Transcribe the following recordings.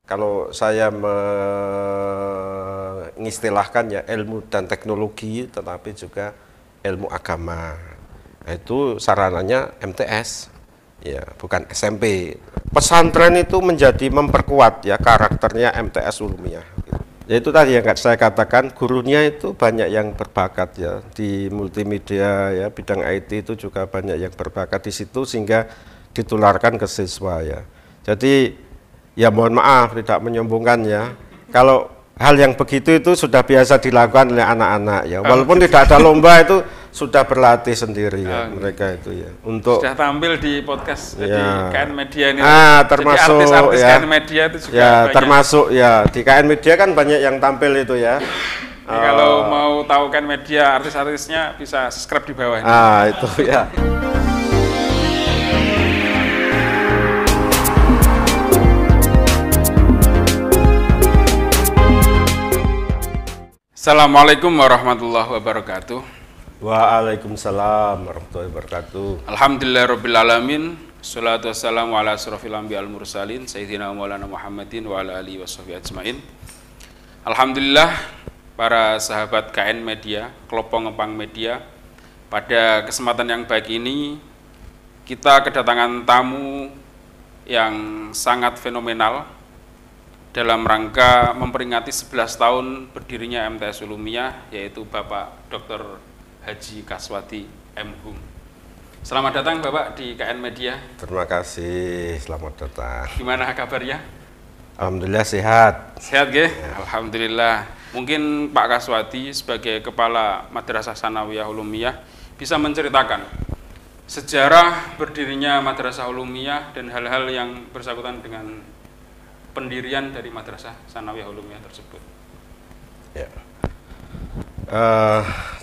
kalau saya mengistilahkan ya ilmu dan teknologi, tetapi juga ilmu agama. Nah, itu sarananya MTS, ya bukan SMP. Pesantren itu menjadi memperkuat ya karakternya MTS Ulumiyah. Ya itu tadi yang saya katakan, gurunya itu banyak yang berbakat ya di multimedia ya, bidang IT itu juga banyak yang berbakat di situ sehingga ditularkan ke siswa ya. Jadi ya mohon maaf tidak menyombongkan ya. Kalau hal yang begitu itu sudah biasa dilakukan oleh anak-anak ya. Walaupun tidak ada lomba itu sudah berlatih sendiri ya mereka itu ya. Untuk sudah tampil di podcast ya. di KN Media ini. Termasuk jadi artis-artis ya, KN Media itu juga ya, banyak. termasuk ya di KN Media kan banyak yang tampil itu ya. Kalau mau tahu KN Media artis-artisnya bisa subscribe di bawah ini. Itu ya. Assalamualaikum warahmatullahi wabarakatuh. Waalaikumsalam warahmatullahi wabarakatuh. Alhamdulillahirrabbilalamin. Salatu wassalamu ala asrofil anbiya al mursalin Sayyidina maulana Muhammadin wa ala alihi wa sahbihi ajmain. Alhamdulillah para sahabat KN Media, Kelopong Ngepang Media, pada kesempatan yang baik ini kita kedatangan tamu yang sangat fenomenal dalam rangka memperingati 11 tahun berdirinya MTS Ulumiyah, yaitu Bapak Dr. Haji Kaswadi M. Hum. Selamat datang Bapak di KN Media. Terima kasih, selamat datang. Gimana kabarnya? Alhamdulillah sehat. Sehat ya? Alhamdulillah. Mungkin Pak Kaswadi sebagai Kepala Madrasah Sanawiyah Ulumiyah bisa menceritakan sejarah berdirinya Madrasah Ulumiyah dan hal-hal yang bersangkutan dengan pendirian dari Madrasah Sanawiyah Ulumiyah tersebut. Ya.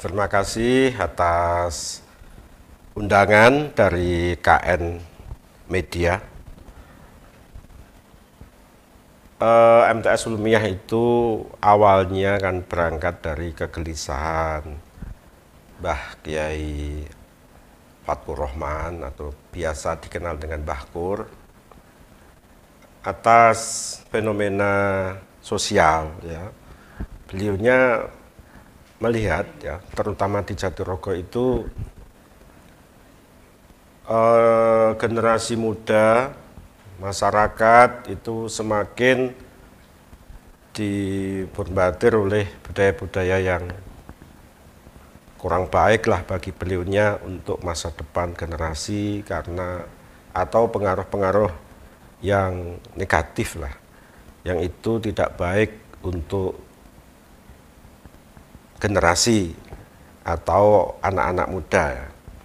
Terima kasih atas undangan dari KN Media. MTS Ulumiyah itu awalnya kan berangkat dari kegelisahan Mbah Kiai Fatkur Rahman atau biasa dikenal dengan Mbah Kur atas fenomena sosial ya. Beliaunya melihat ya, terutama di Jatirogo itu generasi muda masyarakat itu semakin dibombardir oleh budaya-budaya yang kurang baik lah bagi beliaunya untuk masa depan generasi, karena atau pengaruh-pengaruh yang negatif lah, yang itu tidak baik untuk generasi atau anak-anak muda,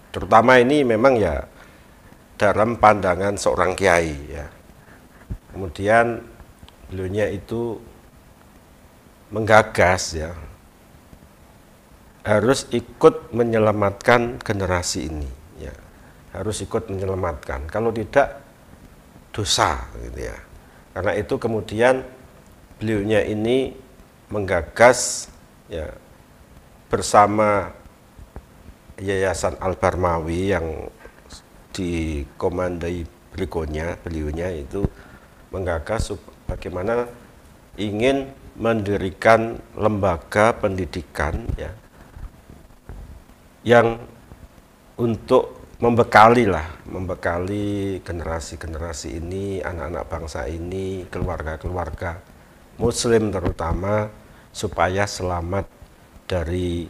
terutama ini memang ya dalam pandangan seorang kiai ya. Kemudian beliaunya itu menggagas ya, harus ikut menyelamatkan generasi ini ya, harus ikut menyelamatkan, kalau tidak dosa gitu ya. Karena itu kemudian beliaunya ini menggagas ya bersama Yayasan Al-Barmawi yang dikomandai beliaunya itu menggagas bagaimana ingin mendirikan lembaga pendidikan ya yang untuk membekali generasi-generasi ini, anak-anak bangsa ini, keluarga-keluarga muslim terutama, supaya selamat dari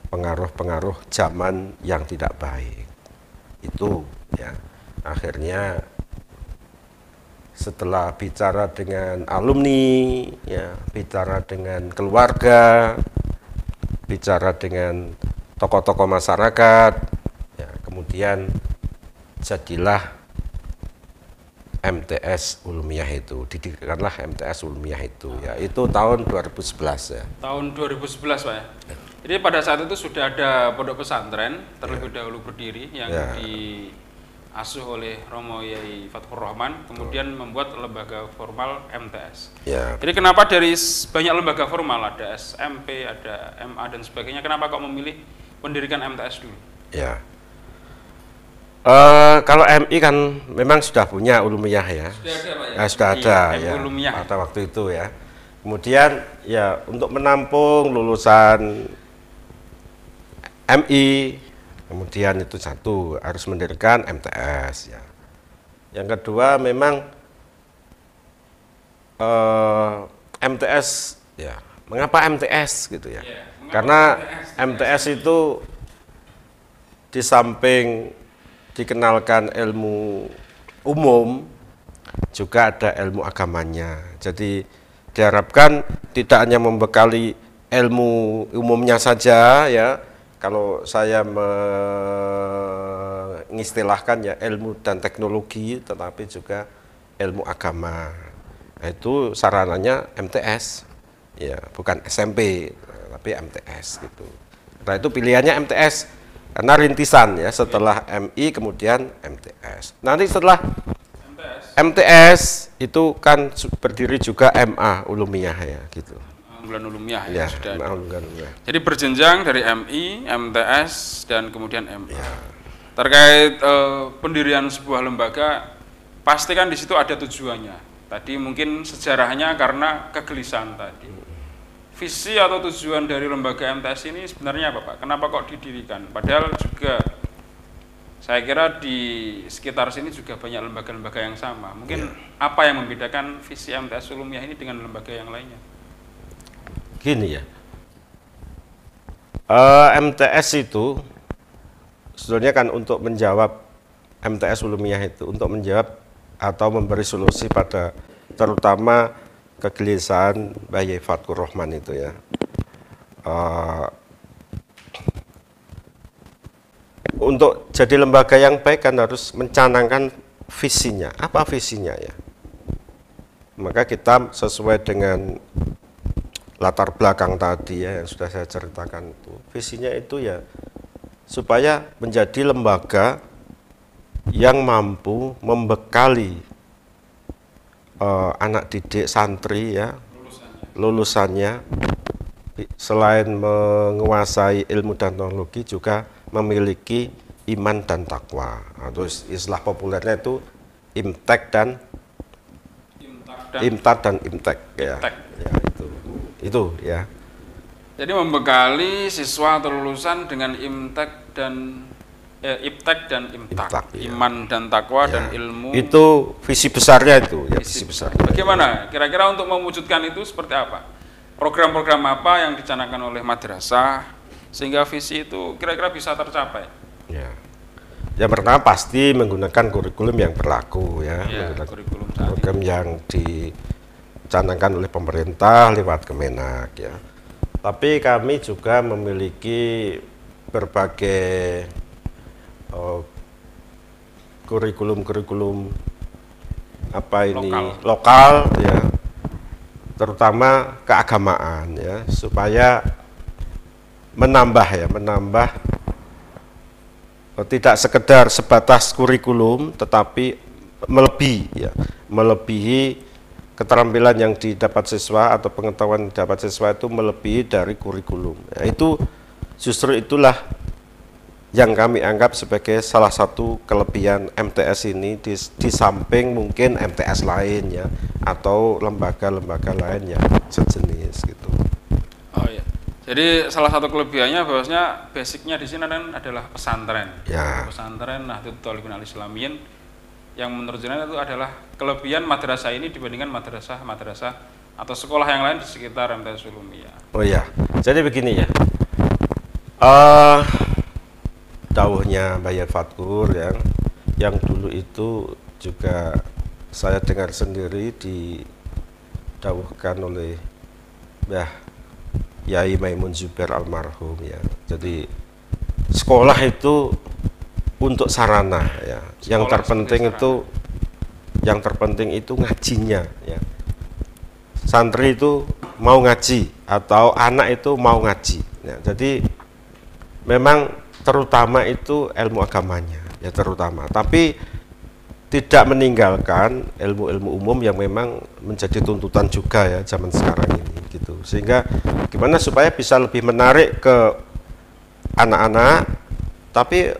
pengaruh-pengaruh zaman yang tidak baik. Itu ya, akhirnya setelah bicara dengan alumni ya, bicara dengan keluarga, bicara dengan tokoh-tokoh masyarakat ya, kemudian jadilah MTS Ulumiyah itu, didirikanlah MTS Ulumiyah itu ya, itu tahun 2011 ya. Tahun 2011 Pak ya? Jadi pada saat itu sudah ada pondok pesantren terlebih dahulu berdiri yang diasuh oleh Romo Yai Fatkur Rahman, kemudian membuat lembaga formal MTS. Jadi kenapa dari banyak lembaga formal, ada SMP, ada MA dan sebagainya, kenapa kok memilih mendirikan MTS dulu? Ya, Kalau MI kan memang sudah punya ulumiyah ya. Sudah ada Pak ya? Nah, sudah ada ya ulumiyah. pada waktu itu ya. Kemudian ya untuk menampung lulusan MI, kemudian itu satu harus mendirikan MTS ya. Yang kedua memang MTS ya. Mengapa MTS gitu ya? Karena MTS itu di samping dikenalkan ilmu umum juga ada ilmu agamanya. Jadi diharapkan tidak hanya membekali ilmu umumnya saja ya. Kalau saya mengistilahkan ya ilmu dan teknologi, tetapi juga ilmu agama. Nah, itu sarananya MTS ya, bukan SMP tapi MTS gitu. Nah, itu pilihannya MTS karena rintisan ya, setelah MI kemudian MTS. Nanti setelah MTS itu kan berdiri juga MA ulumiyah ya gitu. Unggulan ulumiyah Ya, sudah MA ada. ulumiyah. Jadi berjenjang dari MI, MTS, dan kemudian MA. Ya. Terkait pendirian sebuah lembaga, pasti kan di situ ada tujuannya. Tadi mungkin sejarahnya karena kegelisahan tadi. Visi atau tujuan dari lembaga MTS ini sebenarnya apa Pak? Kenapa kok didirikan? Padahal juga saya kira di sekitar sini juga banyak lembaga-lembaga yang sama. Mungkin apa yang membedakan visi MTS Ulumiyah ini dengan lembaga yang lainnya? Gini ya, MTS itu sebenarnya kan untuk menjawab MTS ulumiyah itu untuk menjawab atau memberi solusi pada terutama kegelisahan Mbah Yai Fatkur Rahman itu ya. Untuk jadi lembaga yang baik kan harus mencanangkan visinya. Apa visinya ya? Maka kita sesuai dengan latar belakang tadi ya yang sudah saya ceritakan itu. Visinya itu ya supaya menjadi lembaga yang mampu membekali anak didik santri ya, lulusannya selain menguasai ilmu dan teknologi juga memiliki iman dan takwa. Atau istilah populernya itu imtek dan imtat dan imtek ya. Ya itu ya. Jadi membekali siswa atau lulusan dengan imtek dan imtak, ya. iman dan takwa Ya. dan ilmu. Itu visi besarnya itu ya, visi besarnya. Bagaimana kira-kira untuk mewujudkan itu seperti apa? Program-program apa yang dicanangkan oleh madrasah sehingga visi itu kira-kira bisa tercapai? Ya. Yang pertama pasti menggunakan kurikulum yang berlaku ya, menggunakan kurikulum saat program yang dicanangkan oleh pemerintah lewat Kemenak ya. Tapi kami juga memiliki berbagai kurikulum apa ini lokal ya, terutama keagamaan ya, supaya menambah tidak sekedar sebatas kurikulum tetapi melebihi keterampilan yang didapat siswa atau pengetahuan yang didapat siswa itu melebihi dari kurikulum. Ya, itu justru itulah yang kami anggap sebagai salah satu kelebihan MTS ini di samping mungkin MTS lain ya atau lembaga-lembaga lain yang sejenis gitu. Oh iya. Jadi salah satu kelebihannya bahwasanya basicnya di sini adalah pesantren. Ya. Pesantren Nahdlatul Thalibin Al-Islamiyin yang menurut jenengan itu adalah kelebihan madrasah ini dibandingkan madrasah atau sekolah yang lain di sekitar MTS Ulumiyah. Oh iya. Jadi begini ya. Dawuhnya Mbah Yai Fatkur yang dulu itu juga saya dengar sendiri didawuhkan oleh Mbah Yai Maimun Zubair almarhum ya. Jadi sekolah itu untuk sarana ya. Yang terpenting itu ngajinya ya. Santri itu mau ngaji atau anak itu mau ngaji. Ya, jadi memang terutama itu ilmu agamanya ya terutama. Tapi tidak meninggalkan ilmu-ilmu umum yang memang menjadi tuntutan juga ya zaman sekarang ini gitu. Sehingga gimana supaya bisa lebih menarik ke anak-anak tapi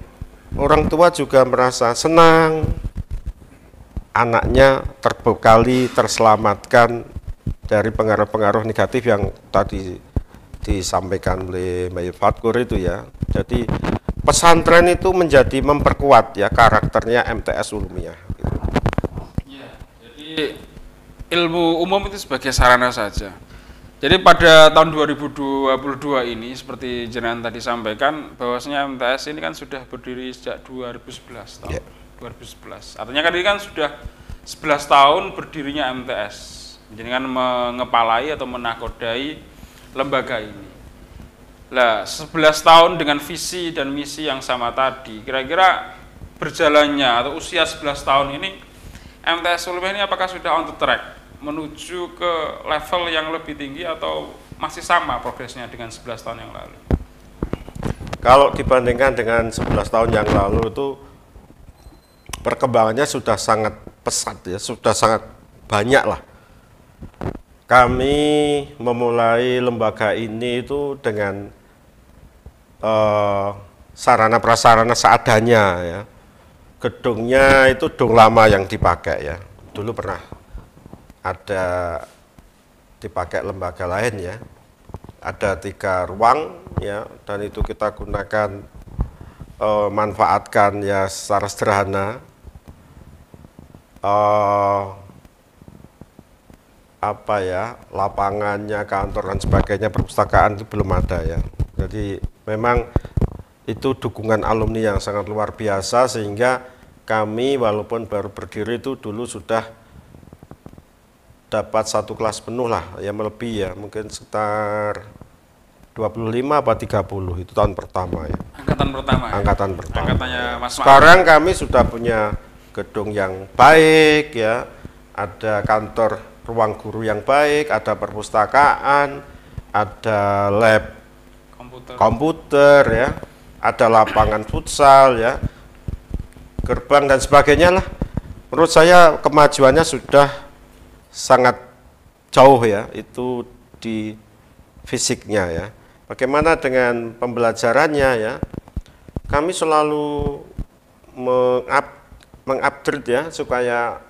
orang tua juga merasa senang, anaknya terbekali, terselamatkan dari pengaruh-pengaruh negatif yang tadi disampaikan oleh Mbak Fatkur itu ya. Jadi pesantren itu menjadi memperkuat ya karakternya MTS Ulumiyah. Gitu. Ya, jadi ilmu umum itu sebagai sarana saja. Jadi pada tahun 2022 ini seperti jenengan tadi sampaikan bahwasanya MTS ini kan sudah berdiri sejak 2011 tahun. Yeah. 2011. Artinya kan ini kan sudah 11 tahun berdirinya MTS. Jenengan mengepalai atau menakodai lembaga ini. Lah, 11 tahun dengan visi dan misi yang sama tadi, kira-kira berjalannya atau usia 11 tahun ini MTS Ulumiyah ini apakah sudah on the track menuju ke level yang lebih tinggi atau masih sama progresnya dengan 11 tahun yang lalu? Kalau dibandingkan dengan 11 tahun yang lalu itu perkembangannya sudah sangat pesat ya, sudah sangat banyak lah. Kami memulai lembaga ini itu dengan sarana prasarana seadanya ya. Gedungnya itu gedung lama yang dipakai ya. Dulu pernah ada dipakai lembaga lain ya, ada 3 ruang ya, dan itu kita gunakan manfaatkan ya secara sederhana. Apa ya, lapangannya, kantor dan sebagainya, perpustakaan itu belum ada ya. Jadi memang itu dukungan alumni yang sangat luar biasa sehingga kami walaupun baru berdiri itu dulu sudah dapat 1 kelas penuh lah, ya melebih ya, mungkin sekitar 25 apa 30 itu tahun pertama ya. Angkatan pertama. Angkatan pertama. Angkatannya Mas Ma'am. Sekarang kami sudah punya gedung yang baik ya, ada kantor ruang guru yang baik, ada perpustakaan, ada lab komputer ya, ada lapangan futsal ya, gerbang dan sebagainya lah. Menurut saya kemajuannya sudah sangat jauh ya, itu di fisiknya ya. Bagaimana dengan pembelajarannya ya? Kami selalu mengupgrade ya supaya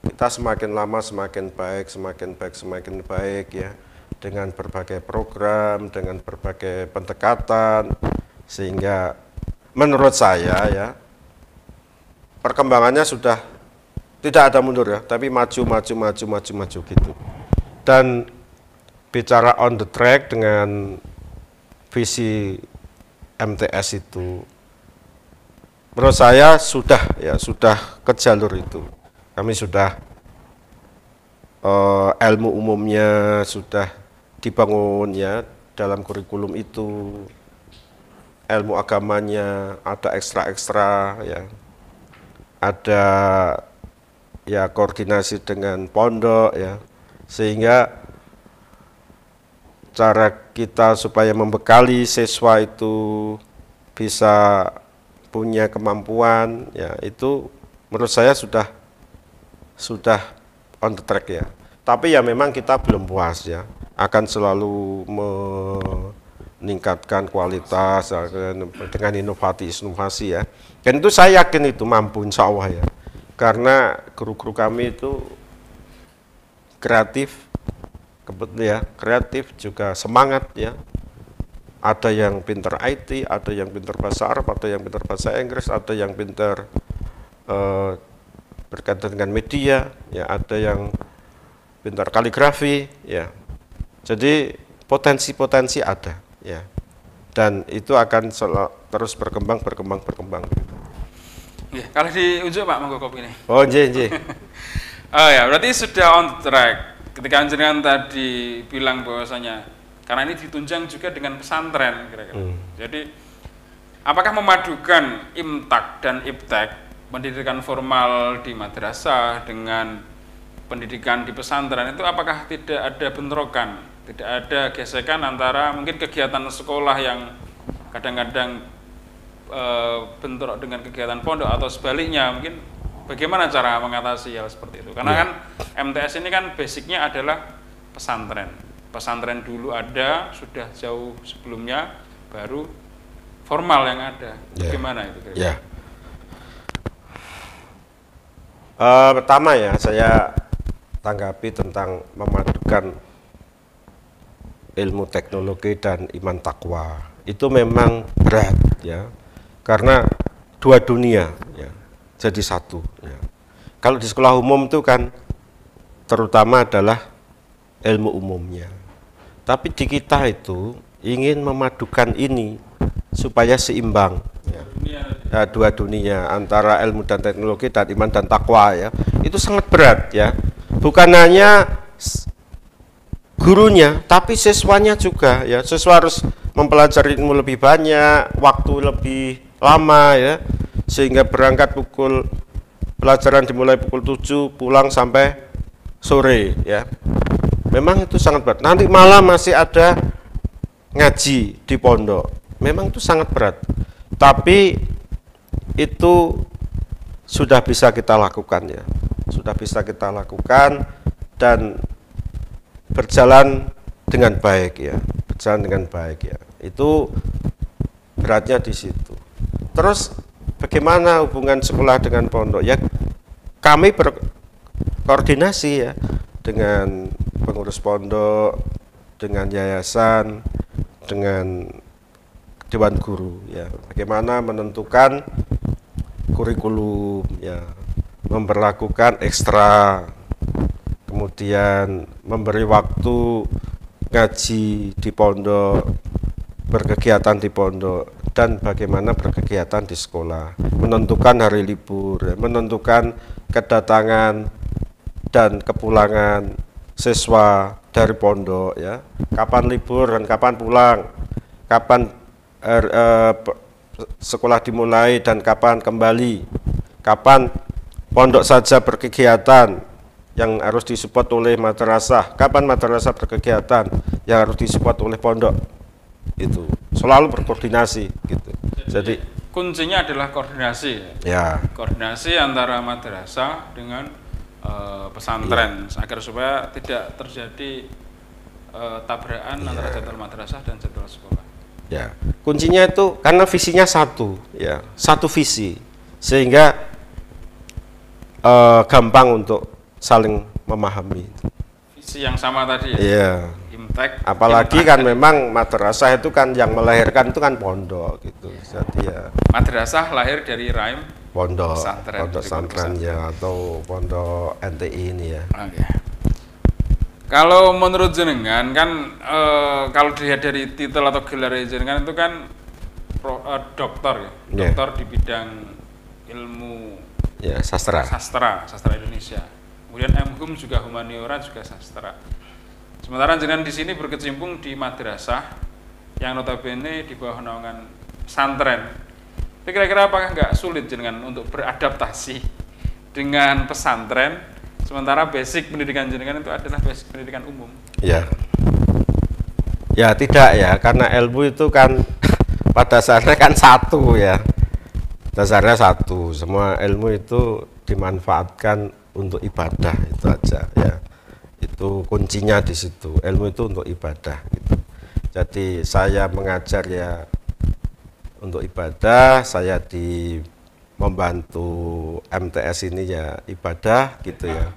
kita semakin lama semakin baik, semakin baik ya, dengan berbagai program, dengan berbagai pendekatan, sehingga menurut saya ya perkembangannya sudah tidak ada mundur ya, tapi maju gitu. Dan bicara on the track dengan visi MTS itu, menurut saya sudah ke jalur itu. Kami sudah ilmu umumnya sudah dibangun ya dalam kurikulum itu, ilmu agamanya ada ekstra ya, ada ya koordinasi dengan pondok ya, sehingga cara kita supaya membekali siswa itu bisa punya kemampuan ya, itu menurut saya sudah on the track ya. Tapi ya memang kita belum puas ya, akan selalu meningkatkan kualitas dengan inovasi ya. Dan itu saya yakin itu mampu, insya Allah ya. Karena guru-guru kami itu kreatif, ya, kreatif juga semangat ya. Ada yang pintar IT, ada yang pintar bahasa Arab, ada yang pintar bahasa Inggris, ada yang pintar berkaitan dengan media, ya, ada yang pintar kaligrafi, ya. Jadi potensi-potensi ada, ya. Dan itu akan terus berkembang. Ya, kalau diunjuk Pak monggo kopi ini. Oh, nggih. Oh ya, berarti sudah on track. Ketika jenengan tadi bilang bahwasanya karena ini ditunjang juga dengan pesantren kira-kira. Jadi apakah memadukan imtak dan iptek, pendidikan formal di madrasah dengan pendidikan di pesantren itu apakah tidak ada bentrokan, tidak ada gesekan antara mungkin kegiatan sekolah yang kadang-kadang bentrok dengan kegiatan pondok atau sebaliknya, mungkin bagaimana cara mengatasi hal seperti itu? Karena kan MTS ini kan basicnya adalah pesantren. Pesantren dulu ada, sudah jauh sebelumnya, baru formal yang ada. Bagaimana itu? Ya, Pertama ya, saya tanggapi tentang memadukan ilmu teknologi dan iman takwa. Itu memang berat ya, karena dua dunia ya, jadi satu ya. Kalau di sekolah umum itu kan terutama adalah ilmu umumnya. Tapi di kita itu ingin memadukan ini supaya seimbang ya. Ya, dua dunia antara ilmu dan teknologi dan iman dan takwa ya. Itu sangat berat ya. Bukan hanya gurunya, tapi siswanya juga ya. Siswa harus mempelajari ilmu lebih banyak, waktu lebih lama ya. Sehingga berangkat pelajaran dimulai pukul 7, pulang sampai sore ya. Memang itu sangat berat. Nanti malam masih ada ngaji di pondok. Memang itu sangat berat. Tapi itu sudah bisa kita lakukan ya. Sudah bisa kita lakukan dan berjalan dengan baik ya. Berjalan dengan baik ya. Itu beratnya di situ. Terus bagaimana hubungan sekolah dengan pondok? Ya kami berkoordinasi ya dengan pengurus pondok, dengan yayasan, dengan dewan guru ya. Bagaimana menentukan kurikulum ya, memberlakukan ekstra, kemudian memberi waktu ngaji di pondok, berkegiatan di pondok, dan bagaimana berkegiatan di sekolah, menentukan hari libur, menentukan kedatangan dan kepulangan siswa dari pondok ya, kapan libur dan kapan pulang, kapan sekolah dimulai dan kapan kembali, kapan pondok saja berkegiatan yang harus disupport oleh madrasah, kapan madrasah berkegiatan yang harus disupport oleh pondok. Itu selalu berkoordinasi gitu. Jadi kuncinya adalah koordinasi ya. Koordinasi antara madrasah dengan pesantren ya, agar supaya tidak terjadi tabrakan antara jadwal madrasah dan jadwal sekolah. Ya, kuncinya itu karena visinya satu, ya, satu visi, sehingga gampang untuk saling memahami. Visi yang sama tadi ya. Iya. Imtek. Apalagi kan memang madrasah itu kan yang melahirkan itu kan pondok gitu. Jadi ya. Madrasah lahir dari rahim pondok pesantren ya, atau pondok NTI ini ya. Oke. Kalau menurut jenengan kan kalau dilihat dari titel atau gelar jenengan itu kan dokter ya, dokter di bidang ilmu ya, sastra Indonesia. Kemudian MHum juga humaniora juga sastra. Sementara jenengan di sini berkecimpung di madrasah yang notabene di bawah naungan pesantren. Kira-kira apakah nggak sulit jenengan untuk beradaptasi dengan pesantren, sementara basic pendidikan jenengan itu adalah basic pendidikan umum? Ya, ya tidak ya, karena ilmu itu kan pada dasarnya kan satu ya, dasarnya satu. Semua ilmu itu dimanfaatkan untuk ibadah, itu aja ya. Itu kuncinya di situ. Ilmu itu untuk ibadah gitu. Jadi saya mengajar ya untuk ibadah, saya membantu MTS ini ya ibadah gitu ya,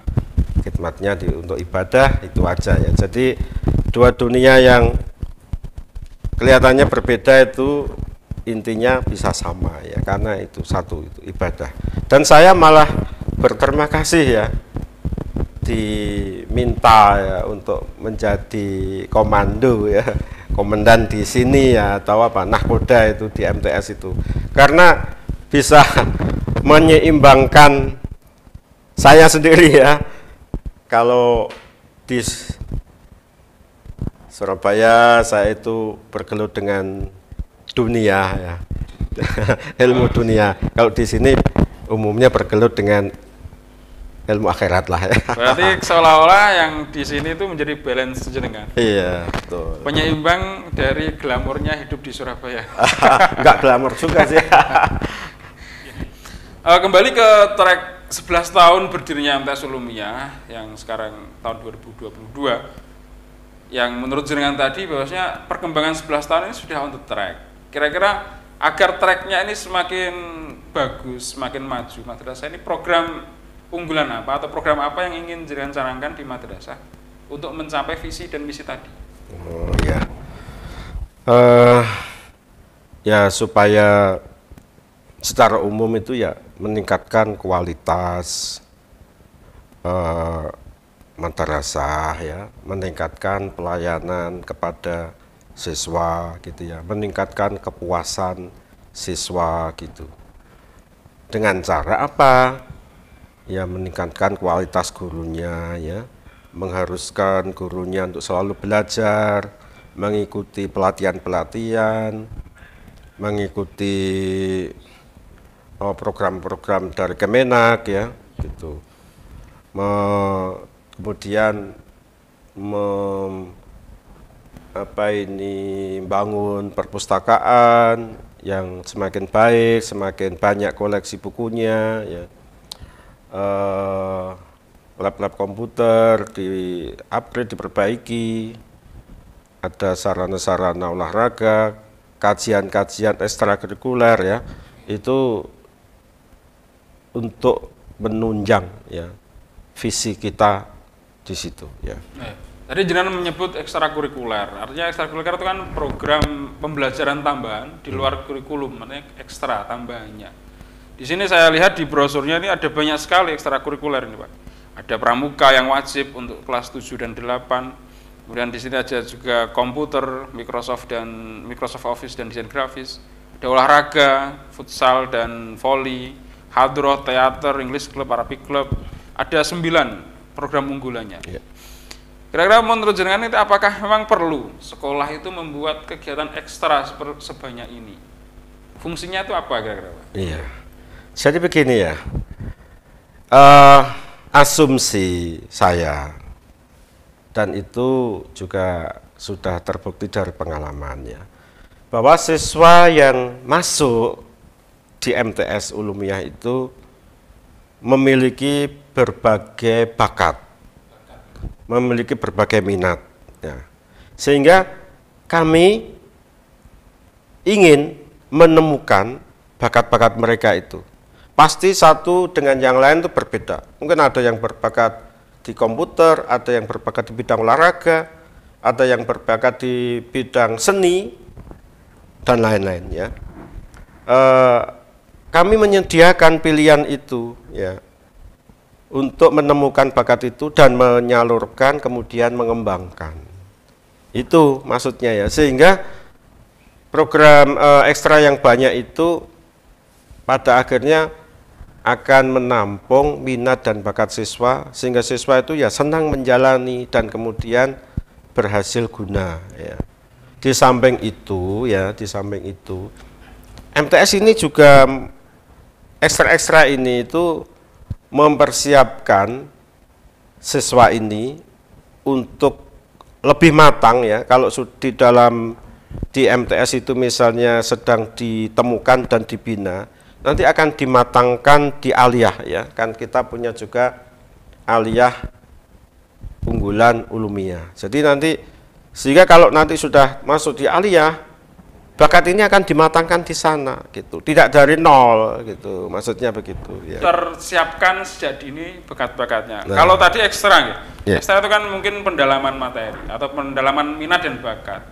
khidmatnya untuk ibadah, itu aja ya. Jadi dua dunia yang kelihatannya berbeda itu intinya bisa sama ya, karena itu satu, itu ibadah. Dan saya malah berterima kasih ya diminta ya untuk menjadi komando ya, komandan di sini ya, atau apa, nahkoda itu di MTS itu, karena bisa menyeimbangkan saya sendiri ya. Kalau di Surabaya saya itu bergelut dengan dunia ya ilmu dunia. Kalau di sini umumnya bergelut dengan ilmu akhirat lah ya. Berarti seolah-olah yang di sini itu menjadi balance jenengan. Iya, betul. Penyeimbang dari glamornya hidup di Surabaya. Enggak glamor juga sih. Kembali ke track 11 tahun berdirinya MTS Ulumiyah yang sekarang tahun 2022. Yang menurut jenengan tadi bahwasanya perkembangan 11 tahun ini sudah on the track. Kira-kira agar tracknya ini semakin bagus, semakin maju, madrasah ini program unggulan apa atau program apa yang ingin jenengan canangkan di madrasah untuk mencapai visi dan misi tadi? Oh ya, ya supaya secara umum itu ya meningkatkan kualitas madrasah ya, meningkatkan pelayanan kepada siswa gitu ya, meningkatkan kepuasan siswa gitu. Dengan cara apa? Ya meningkatkan kualitas gurunya ya, mengharuskan gurunya untuk selalu belajar, mengikuti pelatihan-pelatihan, mengikuti program-program dari Kemenak ya, gitu. Kemudian bangun perpustakaan yang semakin baik, semakin banyak koleksi bukunya ya. Lab-lab komputer di-upgrade, diperbaiki, ada sarana-sarana olahraga, kajian-kajian ekstrakurikuler ya, itu untuk menunjang ya visi kita di situ ya. Tadi jenengan menyebut ekstrakurikuler, artinya ekstrakurikuler itu kan program pembelajaran tambahan di luar kurikulum, artinya ekstra tambahannya. Di sini saya lihat di brosurnya ini ada banyak sekali ekstrakurikuler ini Pak. Ada pramuka yang wajib untuk kelas 7 dan 8. Kemudian di sini ada juga komputer, Microsoft Office dan desain grafis. Ada olahraga, futsal dan volley, hadroh, teater, English Club, Arabic Club. Ada 9 program unggulannya. Yeah. Kira-kira menurut jenengan itu apakah memang perlu sekolah itu membuat kegiatan ekstra sebanyak ini? Fungsinya itu apa kira-kira Pak? Iya. Jadi begini ya, asumsi saya, dan itu juga sudah terbukti dari pengalamannya, bahwa siswa yang masuk di MTS Ulumiyah itu memiliki berbagai bakat, memiliki berbagai minat, ya. Sehingga kami ingin menemukan bakat-bakat mereka itu. Pasti satu dengan yang lain itu berbeda. Mungkin ada yang berbakat di komputer, ada yang berbakat di bidang olahraga, ada yang berbakat di bidang seni, dan lain-lain ya. Kami menyediakan pilihan itu ya, untuk menemukan bakat itu dan menyalurkan, kemudian mengembangkan. Itu maksudnya ya, sehingga program ekstra yang banyak itu pada akhirnya akan menampung minat dan bakat siswa, sehingga siswa itu ya senang menjalani dan kemudian berhasil guna ya. Di samping itu MTS ini juga ekstra-ekstra ini itu mempersiapkan siswa ini untuk lebih matang ya. Kalau di MTS itu misalnya sedang ditemukan dan dibina, nanti akan dimatangkan di aliyah ya, kan kita punya juga aliyah unggulan Ulumiyah. Jadi nanti sehingga kalau nanti sudah masuk di aliyah, bakat ini akan dimatangkan di sana gitu, tidak dari nol gitu, maksudnya begitu ya. Tersiapkan sejak dini bakat-bakatnya. Nah, kalau tadi ekstra ya. Ekstra itu kan mungkin pendalaman materi atau pendalaman minat dan bakat.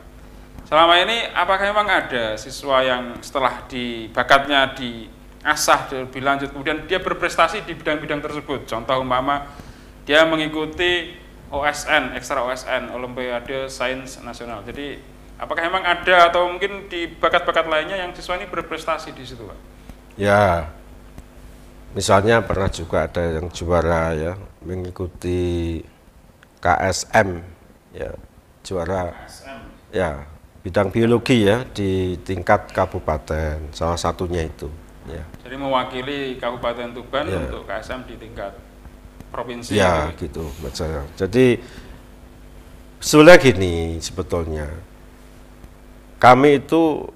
Selama ini apakah memang ada siswa yang setelah bakatnya diasah lebih lanjut, kemudian dia berprestasi di bidang-bidang tersebut? Contoh umpama dia mengikuti OSN, ekstra OSN, Olimpiade Sains Nasional. Jadi apakah memang ada atau mungkin di bakat-bakat lainnya yang siswa ini berprestasi di situ Pak? Ya, misalnya pernah juga ada yang juara ya, mengikuti KSM ya, juara KSM. Ya, bidang biologi ya di tingkat kabupaten, salah satunya itu ya. Jadi mewakili Kabupaten Tuban ya, untuk KSM di tingkat provinsi ya gitu maksudnya. Jadi sebenarnya gini, sebetulnya kami itu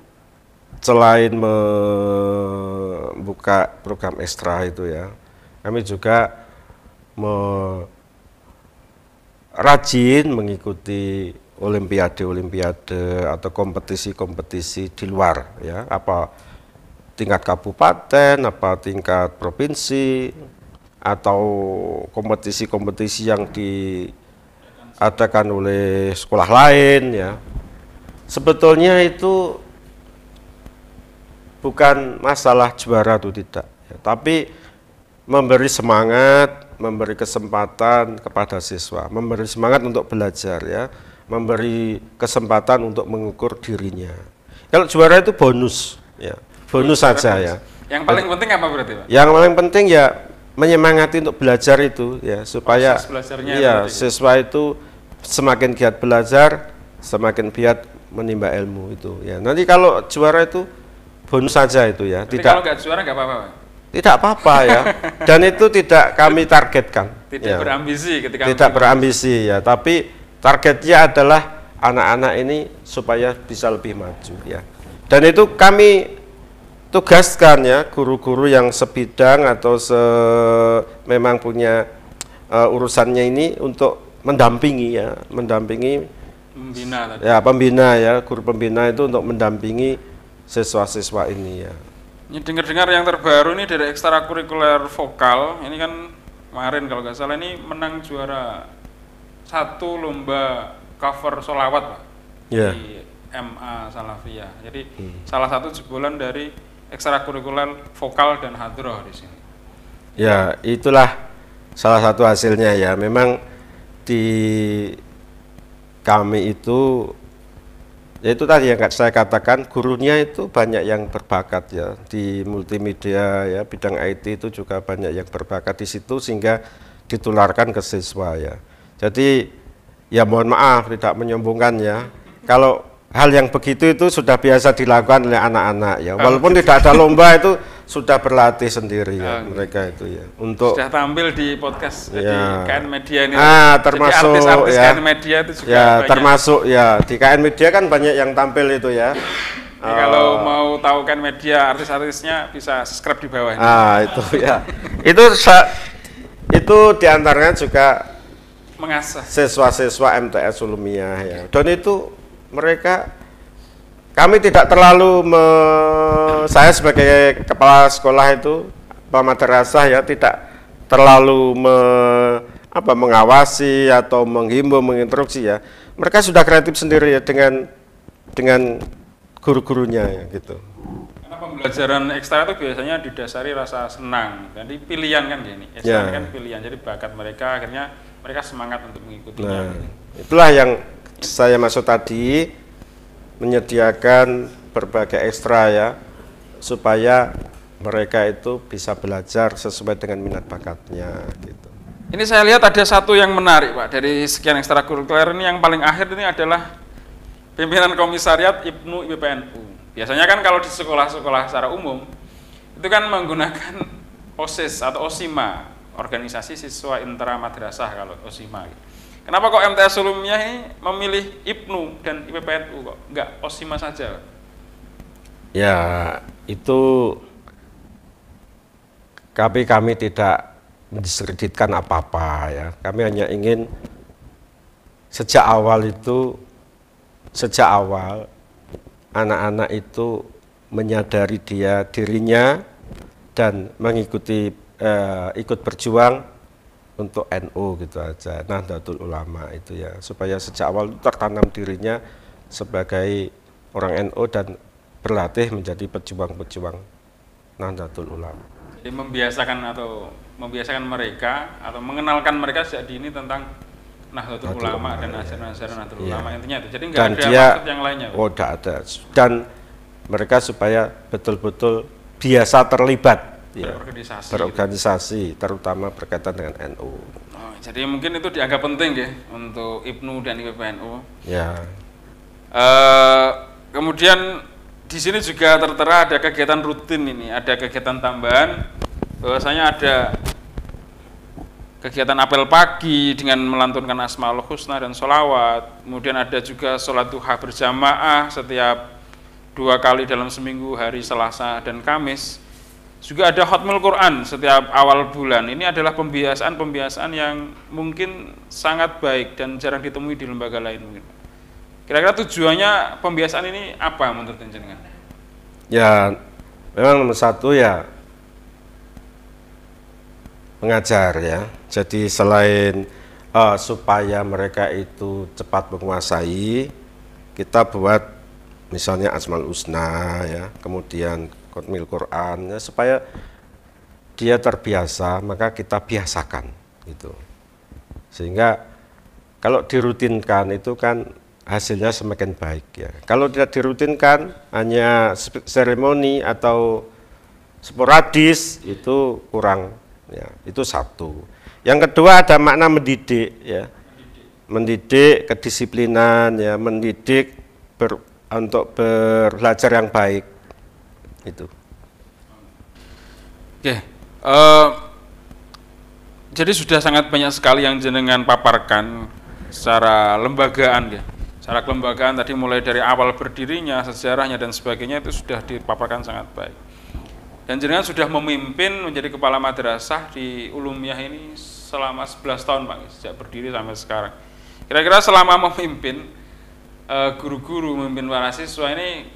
selain membuka program ekstra itu ya, kami juga rajin mengikuti olimpiade atau kompetisi-kompetisi di luar ya, apa tingkat kabupaten, apa tingkat provinsi, atau kompetisi-kompetisi yang diadakan oleh sekolah lain ya. Sebetulnya itu bukan masalah juara atau tidak, ya, tapi memberi semangat, memberi kesempatan kepada siswa, memberi semangat untuk belajar ya, memberi kesempatan untuk mengukur dirinya. Kalau juara itu bonus, ya, bonus saja ya. Yang paling penting apa berarti, Pak? Yang paling penting ya menyemangati untuk belajar itu ya, supaya ya siswa itu semakin giat belajar, semakin giat menimba ilmu itu ya. Nanti kalau juara itu bonus saja itu ya. Jadi kalau nggak juara nggak apa-apa, Pak? Tidak apa-apa ya. Dan itu tidak kami targetkan. Tidak ya. Berambisi ketika tidak berambisi ya, tapi targetnya adalah anak-anak ini supaya bisa lebih maju ya. Dan itu kami tugaskan ya guru-guru yang sebidang atau memang punya urusannya ini untuk mendampingi ya, pembina tadi. Ya, pembina ya, guru pembina itu untuk mendampingi siswa-siswa ini ya. Ini dengar-dengar yang terbaru ini dari ekstrakurikuler vokal, ini kan kemarin kalau nggak salah ini menang juara 1 lomba cover sholawat, Pak, yeah. Di MA Salafiyah. Jadi salah satu jebolan dari ekstrakurikuler vokal dan hadroh di sini. Ya, itulah salah satu hasilnya ya. Memang di kami itu, ya itu tadi yang saya katakan, gurunya itu banyak yang berbakat ya di multimedia ya, bidang IT itu juga banyak yang berbakat di situ sehingga ditularkan ke siswa ya. Jadi ya mohon maaf tidak menyombongkan ya. Kalau hal yang begitu itu sudah biasa dilakukan oleh anak-anak ya. Walaupun tidak ada lomba itu sudah berlatih sendiri ya mereka itu ya. Untuk sudah tampil di podcast ya. Di KN Media ini. Termasuk jadi artis-artis ya, KN Media itu juga ya, banyak. termasuk ya di KN Media kan banyak yang tampil itu ya. Jadi kalau mau tahu KN Media artis-artisnya bisa subscribe di bawah ini. Itu ya. Itu diantaranya juga mengasah siswa-siswa MTS Ulumiyah ya. Dan itu mereka, kami tidak terlalu saya sebagai kepala sekolah itu, kepala madrasah ya, tidak terlalu mengawasi atau menghimbau, menginstruksi ya. Mereka sudah kreatif sendiri ya dengan guru-gurunya ya gitu. Karena pembelajaran ekstra itu biasanya didasari rasa senang. Jadi pilihan kan gini, ya. Kan pilihan. Jadi bakat mereka akhirnya mereka semangat untuk mengikutinya. Nah, itulah yang saya maksud tadi, menyediakan berbagai ekstra ya, supaya mereka itu bisa belajar sesuai dengan minat bakatnya gitu. Ini saya lihat ada satu yang menarik, Pak, dari sekian ekstrakurikuler ini yang paling akhir ini adalah pimpinan komisariat IPNU IPPNU. Biasanya kan kalau di sekolah-sekolah secara umum itu kan menggunakan OSIS atau OSIMA, organisasi siswa intra madrasah kalau OSIMA. Kenapa kok MTS Ulumiyah ini memilih IPNU dan IPPNU kok enggak OSIMA saja? Ya, itu kami tidak mendiskreditkan apa-apa ya. Kami hanya ingin sejak awal anak-anak itu menyadari dirinya dan mengikuti ikut berjuang untuk NU gitu aja, Nahdlatul Ulama itu ya, supaya sejak awal tertanam dirinya sebagai orang NU dan berlatih menjadi pejuang-pejuang Nahdlatul Ulama. Jadi membiasakan mereka atau mengenalkan mereka sejak dini tentang Nahdlatul Ulama dan ajaran-ajaran Nahdlatul Ulama, intinya itu. Jadi nggak ada maksud yang lainnya. Oh, tidak ada. Dan mereka supaya betul-betul biasa terlibat berorganisasi, terutama berkaitan dengan NU. Oh, jadi mungkin itu dianggap penting ya untuk IPNU dan IPPNU. Ya. Kemudian di sini juga tertera ada kegiatan rutin ini, ada kegiatan tambahan, bahwasanya ada kegiatan apel pagi dengan melantunkan Asmaul Husna dan sholawat. Kemudian ada juga sholat duha berjamaah setiap 2 kali dalam seminggu, hari Selasa dan Kamis. Juga ada khatmul Quran setiap awal bulan. Ini adalah pembiasaan yang mungkin sangat baik dan jarang ditemui di lembaga lain mungkin. Kira-kira tujuannya pembiasaan ini apa menurut jenengan? Ya, memang nomor satu ya, mengajar ya. Jadi selain supaya mereka itu cepat menguasai, kita buat misalnya Asmaul Husna ya, kemudian Khatmil Quran ya, supaya dia terbiasa, maka kita biasakan gitu. Sehingga kalau dirutinkan itu kan hasilnya semakin baik ya. Kalau tidak dirutinkan hanya seremoni atau sporadis itu kurang ya. Itu satu. Yang kedua ada makna mendidik ya. Mendidik kedisiplinan ya, mendidik untuk belajar yang baik. Itu. Oke. Jadi sudah sangat banyak sekali yang jenengan paparkan secara lembagaan ya. Secara kelembagaan tadi mulai dari awal berdirinya, sejarahnya dan sebagainya itu sudah dipaparkan sangat baik. Dan jenengan sudah memimpin menjadi kepala madrasah di Ulumiyah ini selama 11 tahun Pak, sejak berdiri sampai sekarang. Kira-kira selama memimpin guru-guru, memimpin para siswa ini,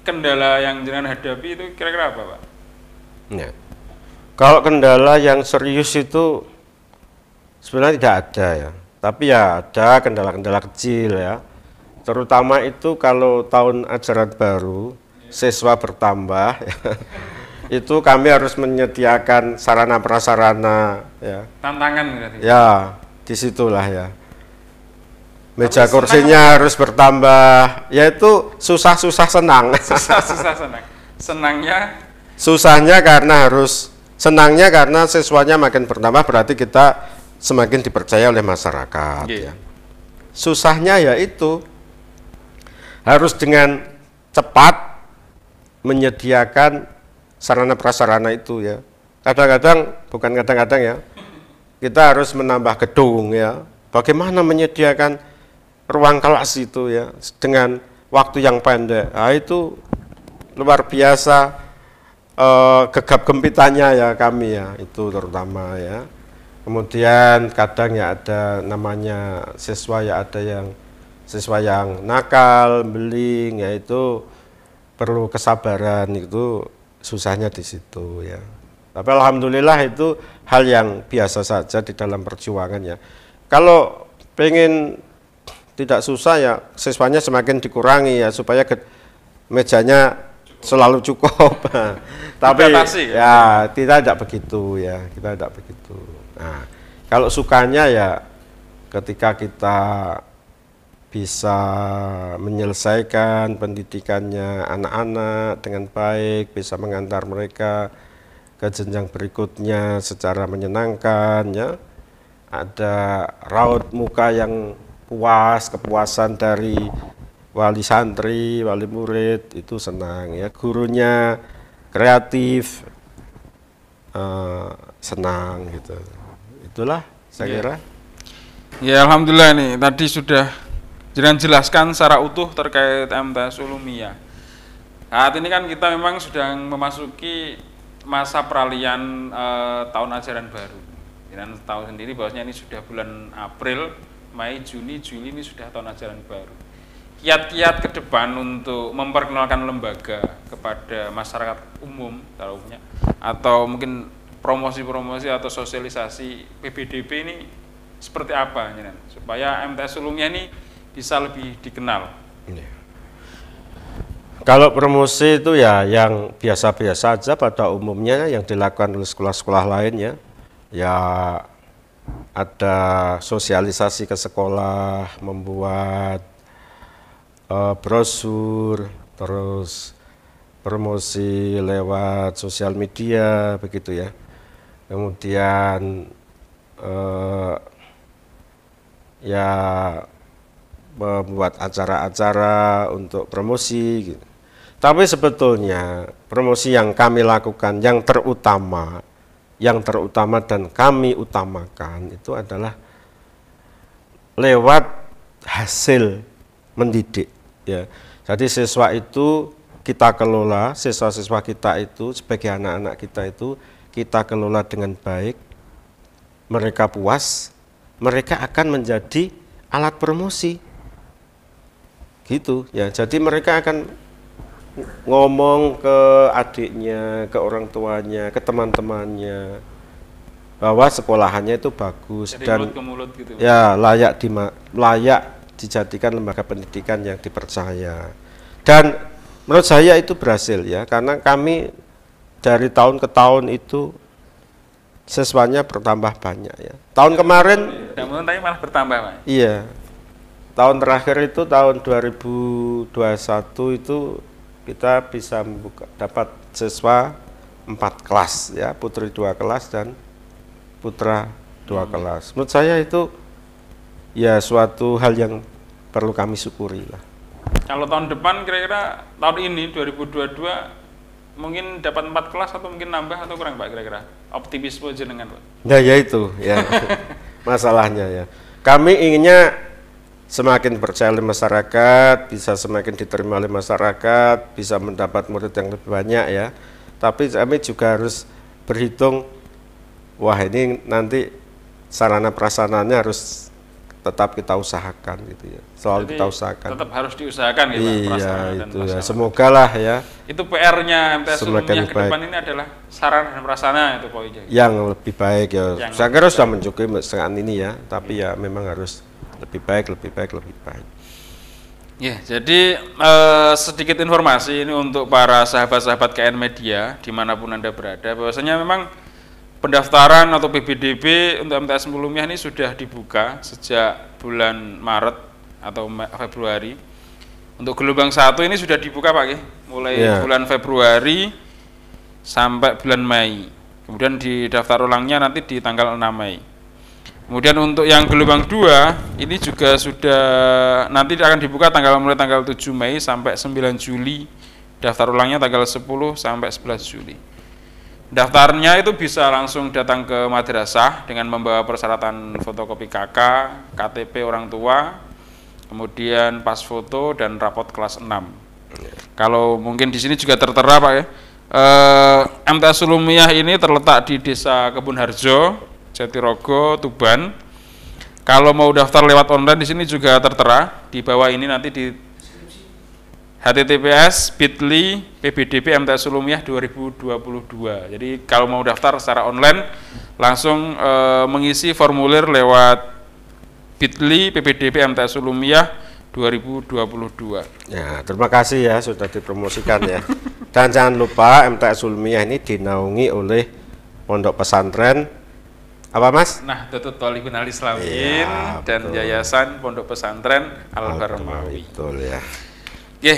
kendala yang jenengan hadapi itu kira-kira apa Pak? Ya. Kalau kendala yang serius itu sebenarnya tidak ada ya. Tapi ya ada kendala-kendala kecil ya. Terutama itu kalau tahun ajaran baru, siswa bertambah ya. Itu kami harus menyediakan sarana prasarana ya. Tantangan berarti. Ya, disitulah ya. Meja kursinya harus bertambah. Ya itu susah-susah senang. Susah-susah senang. Susahnya karena senangnya karena siswanya makin bertambah, berarti kita semakin dipercaya oleh masyarakat ya. Susahnya yaitu harus dengan cepat menyediakan sarana prasarana itu ya. Bukan kadang-kadang ya, kita harus menambah gedung ya. Bagaimana menyediakan ruang kelas itu ya dengan waktu yang pendek. Nah, itu luar biasa gegap gempitannya ya kami ya, itu terutama ya. Kemudian kadang ya ada namanya siswa ya, ada yang siswa yang nakal, beling, ya itu perlu kesabaran, itu susahnya di situ ya. Tapi alhamdulillah itu hal yang biasa saja di dalam perjuangan ya. Kalau pengen tidak susah ya siswanya semakin dikurangi ya supaya mejanya selalu cukup. Tapi ya tidak begitu ya, kita tidak begitu. Nah, kalau sukanya ya ketika kita bisa menyelesaikan pendidikannya anak-anak dengan baik, bisa mengantar mereka ke jenjang berikutnya secara menyenangkan ya. Ada raut muka yang puas, kepuasan dari wali santri, wali murid, itu senang ya. Gurunya kreatif, senang gitu. Itulah saya kira. Ya alhamdulillah nih, tadi sudah jangan jelaskan secara utuh terkait MTS Ulumiyah. Saat ini kan kita memang sudah memasuki masa peralihan tahun ajaran baru. Dan tahu sendiri bahwasanya ini sudah bulan April, Mei, Juni, Juli ini sudah tahun ajaran baru. Kiat-kiat ke depan untuk memperkenalkan lembaga kepada masyarakat umum taruhnya, atau mungkin promosi-promosi atau sosialisasi PBDB ini seperti apa supaya MTS Ulumiyah ini bisa lebih dikenal. Kalau promosi itu ya yang biasa-biasa aja pada umumnya yang dilakukan oleh sekolah-sekolah lain ya. Ya ada sosialisasi ke sekolah, membuat brosur, terus promosi lewat sosial media begitu ya. Kemudian ya membuat acara-acara untuk promosi gitu. Tapi sebetulnya promosi yang kami lakukan yang terutama dan kami utamakan itu adalah lewat hasil mendidik ya. Jadi siswa itu kita kelola, siswa-siswa kita itu sebagai anak-anak kita itu kita kelola dengan baik, mereka puas, mereka akan menjadi alat promosi gitu ya. Jadi mereka akan ngomong ke adiknya, ke orang tuanya, ke teman-temannya, bahwa sekolahannya itu bagus Dari dan mulut ke mulut gitu. ya layak dijadikan lembaga pendidikan yang dipercaya. Dan menurut saya itu berhasil ya, karena kami dari tahun ke tahun itu siswanya bertambah banyak ya. Tahun kemarin tapi malah bertambah, Pak. iya. Tahun terakhir itu tahun 2021 itu kita bisa dapat siswa 4 kelas ya, putri 2 kelas dan putra 2 kelas. Menurut saya itu ya suatu hal yang perlu kami syukuri lah. Kalau tahun depan kira-kira tahun ini 2022 mungkin dapat 4 kelas atau mungkin nambah atau kurang, Pak, kira-kira? Optimisme jenengan, Pak. Nah ya itu ya masalahnya ya. Kami inginnya semakin percaya oleh masyarakat, bisa semakin diterima oleh masyarakat, bisa mendapat murid yang lebih banyak ya. Tapi kami juga harus berhitung, wah ini nanti sarana prasarananya harus tetap kita usahakan gitu ya. Selalu Jadi kita usahakan. tetap harus diusahakan gitu, Pak, Iya prasarana dan itu ya. prasarana. Semoga lah ya Itu PR-nya MTS semakin Ulumiyah ke depan baik. ini adalah sarana dan prasarana itu poinnya. yang lebih baik ya. Yang Saya kira sudah mencukupi saat ini ya, tapi ya memang harus lebih baik. Ya, jadi sedikit informasi ini untuk para sahabat-sahabat KN Media dimanapun Anda berada, bahwasanya memang pendaftaran atau PBDB untuk MTS Ulumiyah ini sudah dibuka sejak bulan Maret atau Februari. Untuk gelombang 1 ini sudah dibuka, Pak, ya? Mulai bulan Februari sampai bulan Mei. Kemudian didaftar ulangnya nanti di tanggal 6 Mei. Kemudian untuk yang gelombang 2 ini juga sudah nanti akan dibuka mulai tanggal 7 Mei sampai 9 Juli. Daftar ulangnya tanggal 10 sampai 11 Juli. Daftarnya itu bisa langsung datang ke madrasah dengan membawa persyaratan fotokopi KK, KTP orang tua, kemudian pas foto dan rapot kelas 6. Kalau mungkin di sini juga tertera, Pak, ya. MTS Ulumiyah ini terletak di Desa Kebun Harjo, Jatirogo, Tuban. Kalau mau daftar lewat online di sini juga tertera di bawah ini nanti di https://bit.ly PBDB MTS Ulumiyah 2022. Jadi kalau mau daftar secara online langsung mengisi formulir lewat bit.ly PBDB MTS Ulumiyah 2022. Ya, terima kasih ya sudah dipromosikan ya. Dan jangan lupa MTS Ulumiyah ini dinaungi oleh Pondok Pesantren apa, Mas? Nah, Datuk Thalibun Al-Islamin Iya, dan betul. Yayasan Pondok Pesantren Al-Barmawi. Betul ya. Oke,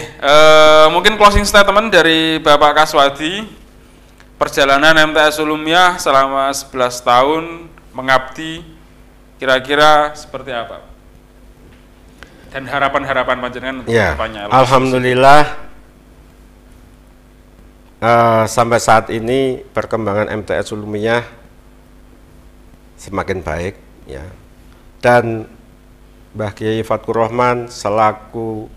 mungkin closing statement dari Bapak Kaswadi. Perjalanan MTS Ulumiyah selama 11 tahun mengabdi kira-kira seperti apa? Dan harapan-harapan panjenengan untuk Ya, kedepannya. alhamdulillah sampai saat ini perkembangan MTS Ulumiyah semakin baik ya. Dan Mbah Kiai Fatkur Rahman selaku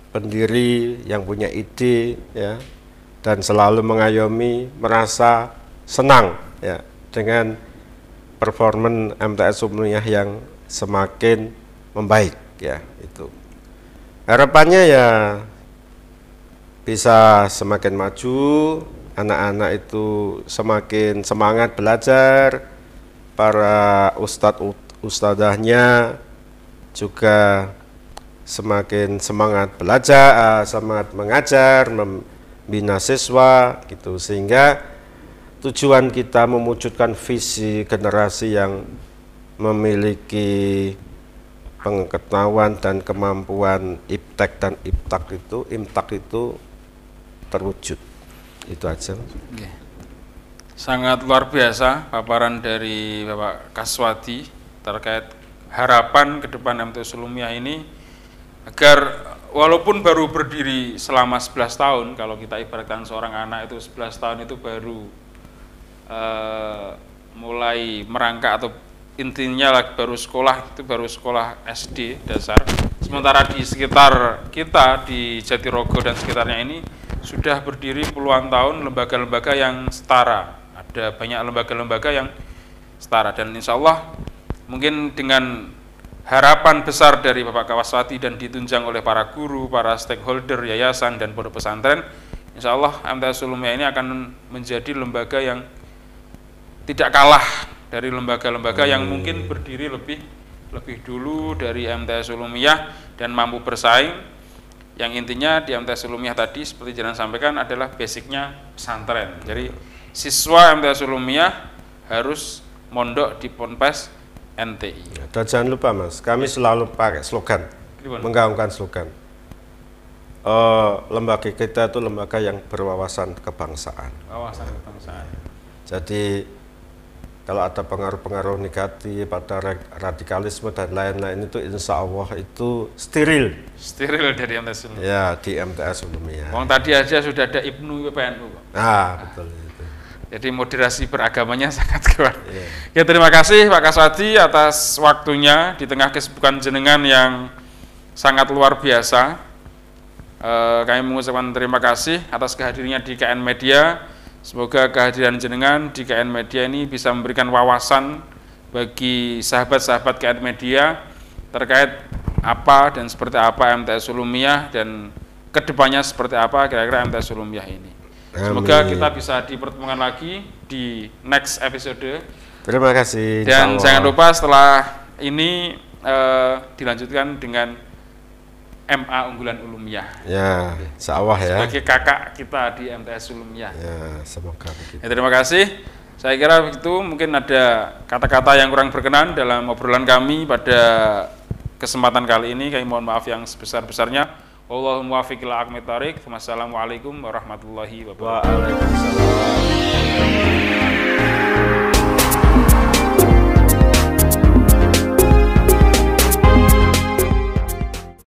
pendiri yang punya ide ya, dan selalu mengayomi, merasa senang ya dengan performan MTS Ulumiyah yang semakin membaik ya. Itu harapannya ya bisa semakin maju, anak-anak itu semakin semangat belajar, para ustadzahnya juga semakin semangat belajar, semangat mengajar, membina siswa gitu, sehingga tujuan kita mewujudkan visi generasi yang memiliki pengetahuan dan kemampuan iptek dan imtak itu terwujud. Itu aja. Oke. Sangat luar biasa paparan dari Bapak Kaswadi terkait harapan ke depan MTS Ulumiyah ini agar walaupun baru berdiri selama 11 tahun, kalau kita ibaratkan seorang anak itu 11 tahun itu baru mulai merangkak atau intinya baru sekolah SD dasar. Sementara di sekitar kita di Jatirogo dan sekitarnya ini sudah berdiri puluhan tahun lembaga-lembaga yang setara. Ada banyak lembaga-lembaga yang setara, dan insya Allah mungkin dengan harapan besar dari Bapak Kaswadi dan ditunjang oleh para guru, para stakeholder, yayasan dan pondok pesantren, insya Allah MTS Ulumiyah ini akan menjadi lembaga yang tidak kalah dari lembaga-lembaga yang mungkin berdiri lebih dulu dari MTS Ulumiyah dan mampu bersaing. Yang intinya di MTS Ulumiyah tadi seperti Jalan sampaikan adalah basicnya pesantren. Jadi siswa MTS Ulumiyah harus mondok di Ponpes NTI. Dan jangan lupa Mas, kami selalu pakai slogan, menggaungkan slogan. Lembaga kita itu lembaga yang berwawasan kebangsaan. Wawasan kebangsaan. Jadi kalau ada pengaruh-pengaruh negatif, ada radikalisme dan lain-lain itu insya Allah itu steril. Steril dari MTS Ulumiyah. Ya, di MTS Ulumiyah. Wong tadi aja sudah ada Ibnu PPNU. Betul itu. Jadi moderasi beragamanya sangat kuat. Ya, terima kasih Pak Kaswadi atas waktunya di tengah kesibukan jenengan yang sangat luar biasa. Kami mengucapkan terima kasih atas kehadirannya di KN Media. Semoga kehadiran jenengan di KN Media ini bisa memberikan wawasan bagi sahabat-sahabat KN Media terkait apa dan seperti apa MTS Ulumiyah dan kedepannya seperti apa kira-kira MTS Ulumiyah ini. Semoga kita bisa dipertemukan lagi di next episode. Terima kasih. Dan jangan lupa setelah ini dilanjutkan dengan MA Unggulan Ulumiyah. Ya, insya Allah ya. Sebagai kakak kita di MTS Ulumiyah. Ya, semoga begitu. Ya, terima kasih. Saya kira itu mungkin ada kata-kata yang kurang berkenan dalam obrolan kami pada kesempatan kali ini. Kami mohon maaf yang sebesar-besarnya. Wallahumma muwaffiq ila aqwamit thoriq. Wassalamualaikum warahmatullahi wabarakatuh. Waalaikumsalam.